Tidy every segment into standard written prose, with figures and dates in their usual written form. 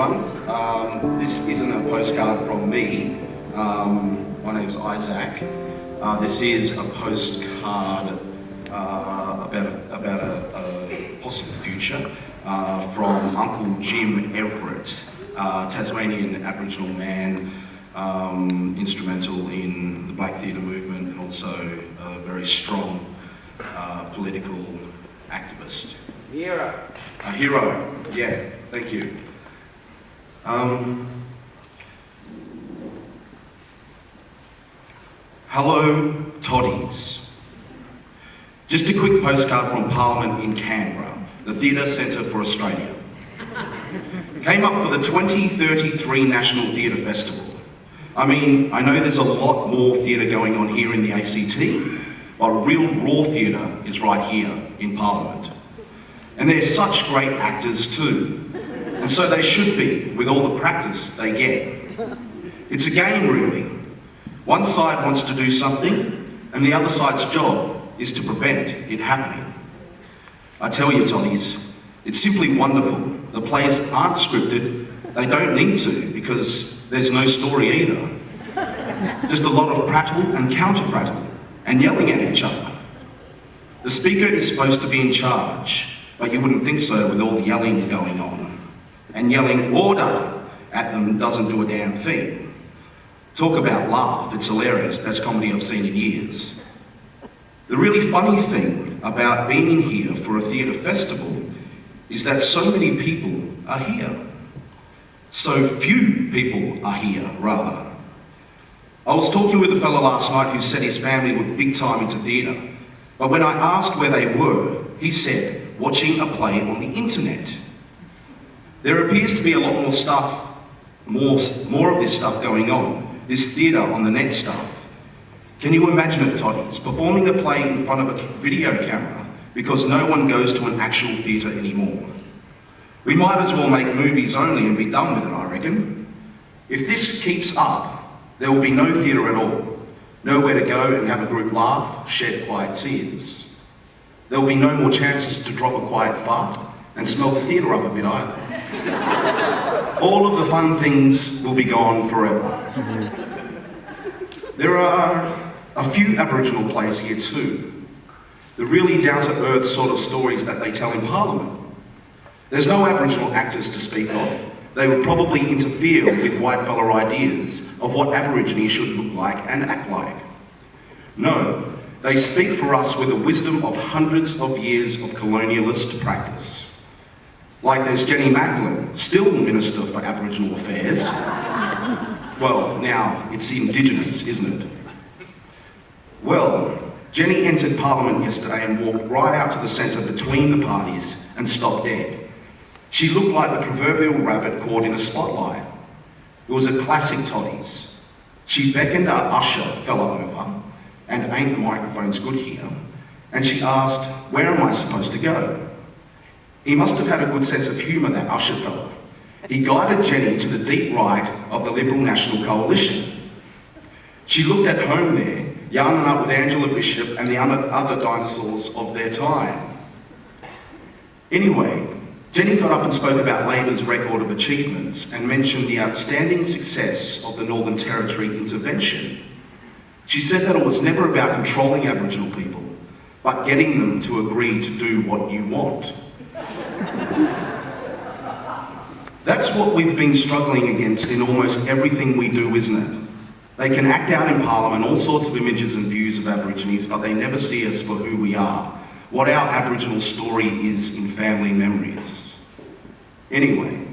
everyone. This isn't a postcard from me. My name's Isaac. This is a postcard about a possible future from Uncle Jim Everett, Tasmanian Aboriginal man, instrumental in the Black Theatre movement and also a very strong political activist. Hero. A hero, yeah, thank you. Hello, Toddies. Just a quick postcard from Parliament in Canberra, the Theatre Centre for Australia. Came up for the 2033 National Theatre Festival. I mean, I know there's a lot more theatre going on here in the ACT, but real raw theatre is right here in Parliament. And they're such great actors too. And so they should be, with all the practice they get. It's a game, really. One side wants to do something, and the other side's job is to prevent it happening. I tell you, Toddies, it's simply wonderful. The plays aren't scripted. They don't need to, because there's no story either. Just a lot of prattle and counter-prattle, and yelling at each other. The speaker is supposed to be in charge, but you wouldn't think so with all the yelling going on. And yelling order at them doesn't do a damn thing. Talk about laugh, it's hilarious, best comedy I've seen in years. The really funny thing about being here for a theatre festival is that so many people are here. So few people are here, rather. I was talking with a fellow last night who said his family were big time into theatre, but when I asked where they were, he said, watching a play on the internet. There appears to be a lot more stuff, more of this stuff going on, this theatre on the net stuff. Can you imagine it, Toddies, performing a play in front of a video camera because no one goes to an actual theatre anymore? We might as well make movies only and be done with it, I reckon. If this keeps up, there will be no theatre at all, nowhere to go and have a group laugh, shed quiet tears. There will be no more chances to drop a quiet fart and smell the theatre up a bit either. All of the fun things will be gone forever. There are a few Aboriginal plays here too, the really down-to-earth sort of stories that they tell in Parliament. There's no Aboriginal actors to speak of. They would probably interfere with whitefella ideas of what Aborigines should look like and act like. No, they speak for us with the wisdom of hundreds of years of colonialist practice. Like there's Jenny Macklin, still Minister for Aboriginal Affairs. Well, now it's Indigenous, isn't it? Well, Jenny entered Parliament yesterday and walked right out to the centre between the parties and stopped dead. She looked like the proverbial rabbit caught in a spotlight. It was a classic, Toddies. She beckoned our usher fella over, and ain't the microphones good here, and she asked, where am I supposed to go? He must have had a good sense of humour, that usher fella. He guided Jenny to the deep right of the Liberal National Coalition. She looked at home there, yarning up with Angela Bishop and the other dinosaurs of their time. Anyway, Jenny got up and spoke about Labor's record of achievements and mentioned the outstanding success of the Northern Territory intervention. She said that it was never about controlling Aboriginal people, but getting them to agree to do what you want. That's what we've been struggling against in almost everything we do, isn't it? They can act out in Parliament all sorts of images and views of Aborigines, but they never see us for who we are, what our Aboriginal story is in family memories. Anyway,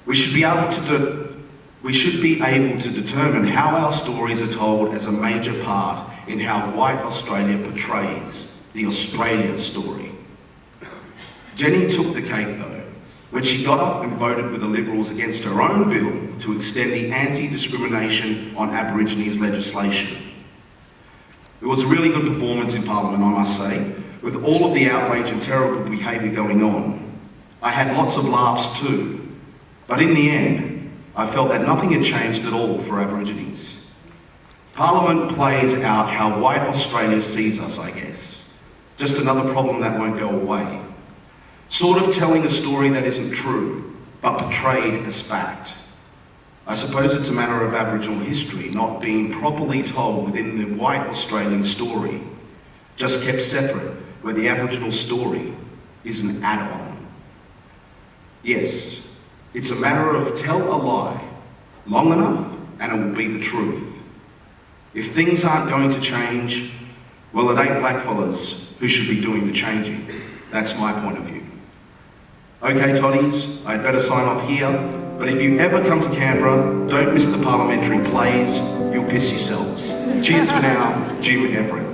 we should be able to determine how our stories are told as a major part in how white Australia portrays the Australia story. Jenny took the cake though, when she got up and voted with the Liberals against her own bill to extend the anti-discrimination on Aborigines legislation. It was a really good performance in Parliament, I must say, with all of the outrage and terrible behaviour going on. I had lots of laughs too, but in the end, I felt that nothing had changed at all for Aborigines. Parliament plays out how white Australia sees us, I guess. Just another problem that won't go away. Sort of telling a story that isn't true, but portrayed as fact. I suppose it's a matter of Aboriginal history not being properly told within the white Australian story, just kept separate, where the Aboriginal story is an add-on. Yes, it's a matter of tell a lie long enough and it will be the truth. If things aren't going to change, well, it ain't blackfellas who should be doing the changing. That's my point of view. Okay, toddies, I'd better sign off here, but if you ever come to Canberra, don't miss the parliamentary plays, you'll piss yourselves. Cheers for now, Jim Everett.